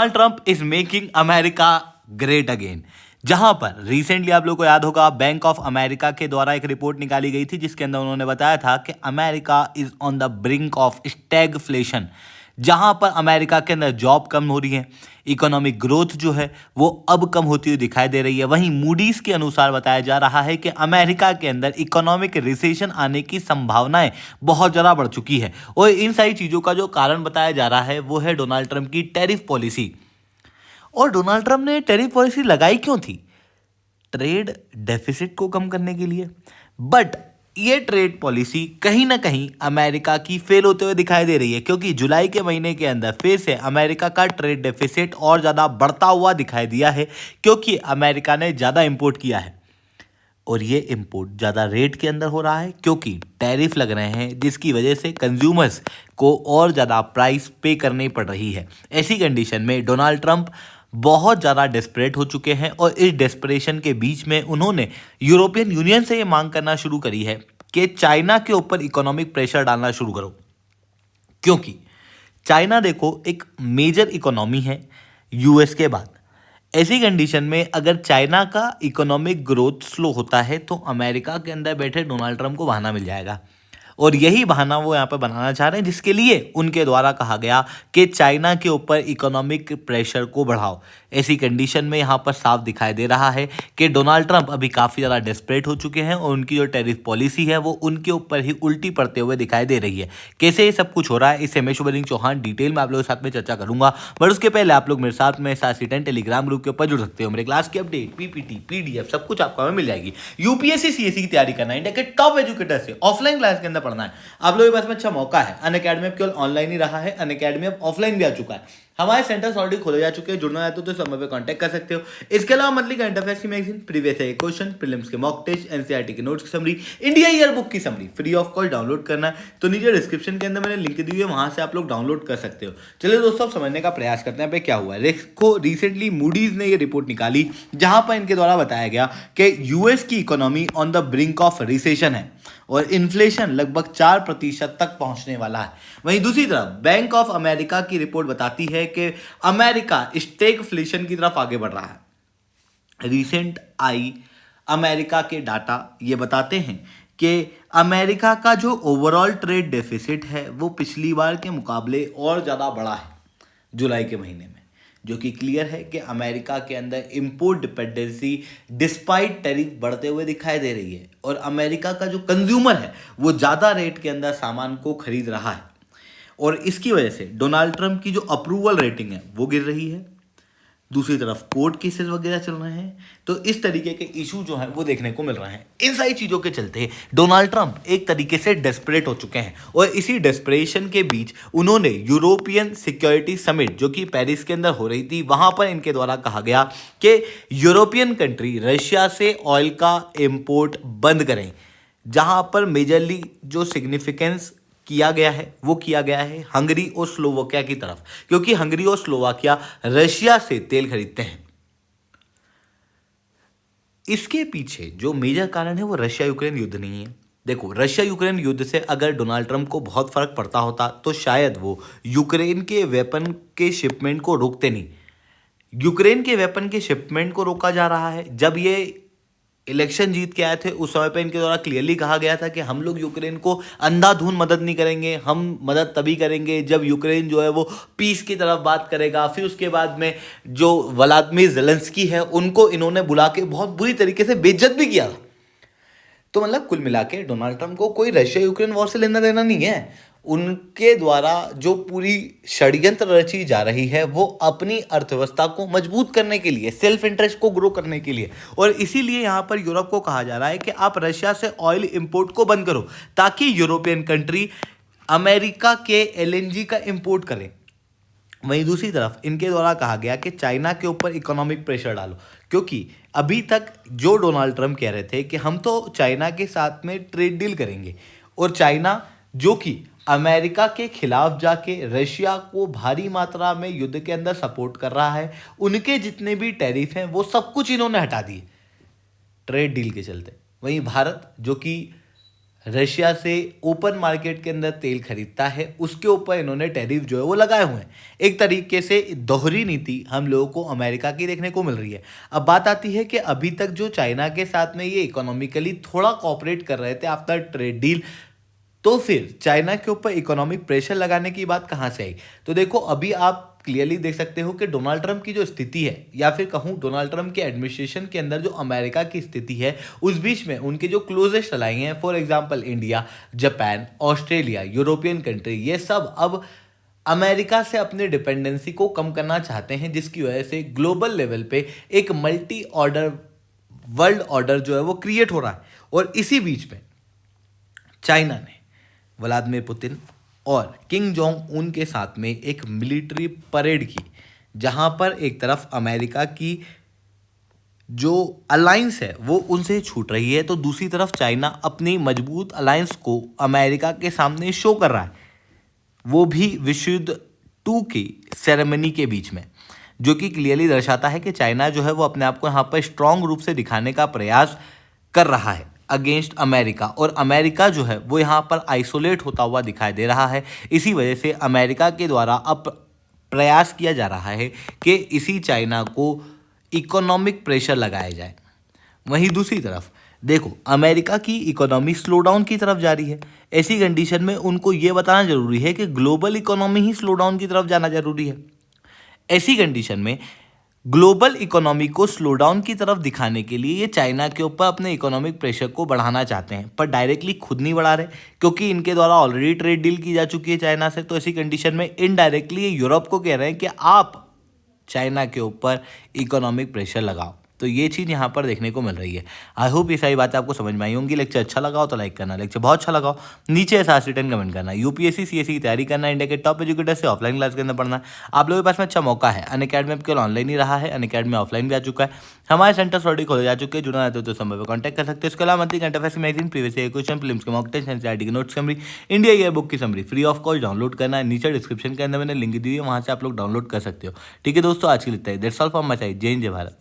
Donald Trump is making America great again. जहां पर recently आप लोगों को याद होगा बैंक ऑफ अमेरिका के द्वारा एक रिपोर्ट निकाली गई थी जिसके अंदर उन्होंने बताया था कि America is on the brink of stagflation. जहां पर अमेरिका के अंदर जॉब कम हो रही है, इकोनॉमिक ग्रोथ जो है वो अब कम होती हुई दिखाई दे रही है। वहीं मूडीज के अनुसार बताया जा रहा है कि अमेरिका के अंदर इकोनॉमिक रिसेशन आने की संभावनाएं बहुत ज़्यादा बढ़ चुकी है। और इन सारी चीज़ों का जो कारण बताया जा रहा है वो है डोनाल्ड ट्रंप की टैरिफ पॉलिसी। और डोनाल्ड ट्रंप ने टैरिफ पॉलिसी लगाई क्यों थी? ट्रेड डेफिसिट को कम करने के लिए। बट ये ट्रेड पॉलिसी कहीं ना कहीं अमेरिका की फेल होते हुए दिखाई दे रही है, क्योंकि जुलाई के महीने के अंदर फिर से अमेरिका का ट्रेड डेफिसिट और ज़्यादा बढ़ता हुआ दिखाई दिया है, क्योंकि अमेरिका ने ज़्यादा इंपोर्ट किया है। और ये इंपोर्ट ज़्यादा रेट के अंदर हो रहा है क्योंकि टैरिफ लग रहे हैं, जिसकी वजह से कंज्यूमर्स को और ज़्यादा प्राइस पे करनी पड़ रही है। ऐसी कंडीशन में डोनाल्ड ट्रंप बहुत ज़्यादा डेस्परेट हो चुके हैं और इस डेस्परेशन के बीच में उन्होंने यूरोपियन यूनियन से ये मांग करना शुरू करी है कि चाइना के ऊपर इकोनॉमिक प्रेशर डालना शुरू करो। क्योंकि चाइना देखो एक मेजर इकोनॉमी है यूएस के बाद। ऐसी कंडीशन में अगर चाइना का इकोनॉमिक ग्रोथ स्लो होता है तो अमेरिका के अंदर बैठे डोनाल्ड ट्रंप को बहाना मिल जाएगा। और यही बहाना वो यहाँ पर बनाना चाह रहे हैं, जिसके लिए उनके द्वारा कहा गया कि चाइना के ऊपर इकोनॉमिक प्रेशर को बढ़ाओ। ऐसी कंडीशन में यहाँ पर साफ दिखाई दे रहा है कि डोनाल्ड ट्रंप अभी काफ़ी ज़्यादा डेस्परेट हो चुके हैं और उनकी जो टैरिफ पॉलिसी है वो उनके ऊपर ही उल्टी पड़ते हुए दिखाई दे रही है। कैसे ये सब कुछ हो रहा है इससे मैं शुभलिंग चौहान डिटेल में आप लोगों के साथ में चर्चा करूंगा। बट उसके पहले आप लोग मेरे साथ में सासी10 टेलीग्राम ग्रुप के ऊपर जुड़ सकते हो। मेरे क्लास की अपडेट, पीपीटी, पीडीएफ सब कुछ आपको हमें मिल जाएगी। यूपीएससी सीएससी की तैयारी करना है, इंडिया के टॉप एजुकेटर से ऑफलाइन क्लास के अंदर पढ़ना है, आप लोगों के पास में अच्छा मौका है। अनअकैडमी अब केवल ऑनलाइन ही रहा है, अनअकैडमी अब ऑफलाइन भी आ चुका है। हमारे सेंटर्स ऑलरेडी खोले जा चुके हैं। जुड़ना है तो समय पे कांटेक्ट कर सकते हो। इसके अलावा मंथली करंट अफेयर्स की magazine, previous year question, prelims के मॉक टेस्ट, एनसीईआरटी के नोट्स की समरी, इंडिया ईयर बुक की summary free of cost download करना है तो नीचे डिस्क्रिप्शन के अंदर मैंने लिंक दी हुई है, वहां से आप लोग डाउनलोड कर सकते हो। चलिए दोस्तों, अब समझने का प्रयास करते हैं पे क्या हुआ है। देखो, रिसेंटली मूडीज ने ये रिपोर्ट निकाली जहां पर इनके द्वारा बताया गया कि यूएस की economy on the brink of recession है और इन्फ्लेशन लगभग 4% तक पहुंचने वाला है। वहीं दूसरी तरफ बैंक ऑफ अमेरिका की रिपोर्ट बताती है कि अमेरिका स्टैगफ्लेशन की तरफ आगे बढ़ रहा है। रिसेंट आई अमेरिका के डाटा ये बताते हैं कि अमेरिका का जो ओवरऑल ट्रेड डेफिसिट है वो पिछली बार के मुकाबले और ज़्यादा बढ़ा है जुलाई के महीने में, जो कि क्लियर है कि अमेरिका के अंदर इंपोर्ट डिपेंडेंसी डिस्पाइट टैरिफ बढ़ते हुए दिखाई दे रही है और अमेरिका का जो कंज्यूमर है वो ज़्यादा रेट के अंदर सामान को खरीद रहा है। और इसकी वजह से डोनाल्ड ट्रंप की जो अप्रूवल रेटिंग है वो गिर रही है। दूसरी तरफ कोर्ट केसेस वगैरह चल रहे हैं, तो इस तरीके के इशू जो हैं वो देखने को मिल रहे हैं। इन सारी चीज़ों के चलते डोनाल्ड ट्रंप एक तरीके से डेस्परेट हो चुके हैं और इसी डेस्परेशन के बीच उन्होंने यूरोपियन सिक्योरिटी समिट जो कि पेरिस के अंदर हो रही थी, वहां पर इनके द्वारा कहा गया कि यूरोपियन कंट्री रशिया से ऑयल का इम्पोर्ट बंद करें। जहां पर मेजरली जो सिग्निफिकेंस किया गया है वो किया गया है हंगरी और स्लोवाकिया की तरफ, क्योंकि हंगरी और स्लोवाकिया रशिया से तेल खरीदते हैं। इसके पीछे जो मेजर कारण है वो रशिया यूक्रेन युद्ध नहीं है। देखो, रशिया यूक्रेन युद्ध से अगर डोनाल्ड ट्रंप को बहुत फर्क पड़ता होता तो शायद वो यूक्रेन के वेपन के शिपमेंट को रोकते नहीं। यूक्रेन के वेपन के शिपमेंट को रोका जा रहा है। जब ये इलेक्शन जीत के आए थे उस समय पे इनके द्वारा क्लियरली कहा गया था कि हम लोग यूक्रेन को अंधाधुंध मदद नहीं करेंगे, हम मदद तभी करेंगे जब यूक्रेन जो है वो पीस की तरफ बात करेगा। फिर उसके बाद में जो व्लादिमीर ज़ेलेंस्की है उनको इन्होंने बुला के बहुत बुरी तरीके से बेइज्जत भी किया था। तो मतलब कुल मिला के डोनाल्ड ट्रंप को कोई रशिया यूक्रेन वॉर से लेना देना नहीं है। उनके द्वारा जो पूरी षड्यंत्र रची जा रही है वो अपनी अर्थव्यवस्था को मजबूत करने के लिए, सेल्फ इंटरेस्ट को ग्रो करने के लिए, और इसीलिए यहाँ पर यूरोप को कहा जा रहा है कि आप रशिया से ऑयल इंपोर्ट को बंद करो ताकि यूरोपियन कंट्री अमेरिका के एलएनजी का इंपोर्ट करें। वहीं दूसरी तरफ इनके द्वारा कहा गया कि चाइना के ऊपर इकोनॉमिक प्रेशर डालो, क्योंकि अभी तक जो डोनाल्ड ट्रंप कह रहे थे कि हम तो चाइना के साथ में ट्रेड डील करेंगे, और चाइना जो कि अमेरिका के खिलाफ जाके रशिया को भारी मात्रा में युद्ध के अंदर सपोर्ट कर रहा है, उनके जितने भी टैरिफ हैं वो सब कुछ इन्होंने हटा दिए ट्रेड डील के चलते। वहीं भारत जो कि रशिया से ओपन मार्केट के अंदर तेल खरीदता है, उसके ऊपर इन्होंने टैरिफ जो है वो लगाए हुए हैं। एक तरीके से दोहरी नीति हम लोगों को अमेरिका की देखने को मिल रही है। अब बात आती है कि अभी तक जो चाइना के साथ में ये इकोनॉमिकली थोड़ा कॉपरेट कर रहे थे आफ्टर ट्रेड डील, तो फिर चाइना के ऊपर इकोनॉमिक प्रेशर लगाने की बात कहाँ से आई? तो देखो, अभी आप क्लियरली देख सकते हो कि डोनाल्ड ट्रंप की जो स्थिति है, या फिर कहूँ डोनाल्ड ट्रंप के एडमिनिस्ट्रेशन के अंदर जो अमेरिका की स्थिति है, उस बीच में उनके जो क्लोजेस्ट अलाई हैं, for example India, Japan, Australia, European country, ये सब अब अमेरिका से अपनी डिपेंडेंसी को कम करना चाहते हैं, जिसकी वजह से ग्लोबल लेवल पे एक मल्टी ऑर्डर वर्ल्ड ऑर्डर जो है वो क्रिएट हो रहा है। और इसी बीच में चाइना ने व्लादिमीर पुतिन और किंग जोंग उन के साथ में एक मिलिट्री परेड की, जहां पर एक तरफ अमेरिका की जो अलायंस है वो उनसे छूट रही है, तो दूसरी तरफ चाइना अपनी मजबूत अलायंस को अमेरिका के सामने शो कर रहा है, वो भी विश्व युद्ध 2 की सेरेमनी के बीच में, जो कि क्लियरली दर्शाता है कि चाइना जो है वो अपने आप को यहाँ पर स्ट्रांग रूप से दिखाने का प्रयास कर रहा है अगेंस्ट अमेरिका। और अमेरिका जो है वो यहाँ पर आइसोलेट होता हुआ दिखाई दे रहा है। इसी वजह से अमेरिका के द्वारा अब प्रयास किया जा रहा है कि इसी चाइना को इकोनॉमिक प्रेशर लगाया जाए। वहीं दूसरी तरफ देखो, अमेरिका की इकोनॉमी स्लो डाउन की तरफ जा रही है। ऐसी कंडीशन में उनको ये बताना जरूरी है कि ग्लोबल इकोनॉमी ही स्लो डाउन की तरफ जाना जरूरी है। ऐसी कंडीशन में ग्लोबल इकोनॉमी को स्लो डाउन की तरफ दिखाने के लिए ये चाइना के ऊपर अपने इकोनॉमिक प्रेशर को बढ़ाना चाहते हैं, पर डायरेक्टली खुद नहीं बढ़ा रहे, क्योंकि इनके द्वारा ऑलरेडी ट्रेड डील की जा चुकी है चाइना से। तो ऐसी कंडीशन में इनडायरेक्टली ये यूरोप को कह रहे हैं कि आप चाइना के ऊपर इकोनॉमिक प्रेशर लगाओ। तो ये चीज़ यहाँ पर देखने को मिल रही है। आई होप ये सारी बातें आपको समझ में आई होंगी। लेक्चर अच्छा लगा हो तो लाइक करना, लेक्चर बहुत अच्छा लगा हो नीचे ऐसा रिटर्न कमेंट करना। यूपीएससी सीएससी की तैयारी करना, इंडिया के टॉप एजुकेटर से ऑफलाइन क्लास के अंदर पढ़ना, आप लोगों के पास में अच्छा मौका है। अनअकैडमी में केवल ऑनलाइन ही रहा है, अनअकैडमी ऑफलाइन भी आ चुका है। हमारे सेंटर्स ऑलरेडी खोले जा चुके हैं, जुड़ना रहते हो तो समय पर कॉन्टैक्ट कर सकते हो। इसके अलावा monthly current affairs magazine, previous year question, films के मॉक टेस्ट, एनसीईआरटी की notes summary, India year book की summary free of cost download करना है। नीचे डिस्क्रिप्शन के अंदर मैंने लिंक दी है, वहाँ से आप लोग डाउनलोड कर सकते हो। ठीक है दोस्तों, आज के लिए that's all from my side. जय हिंद, जय भारत।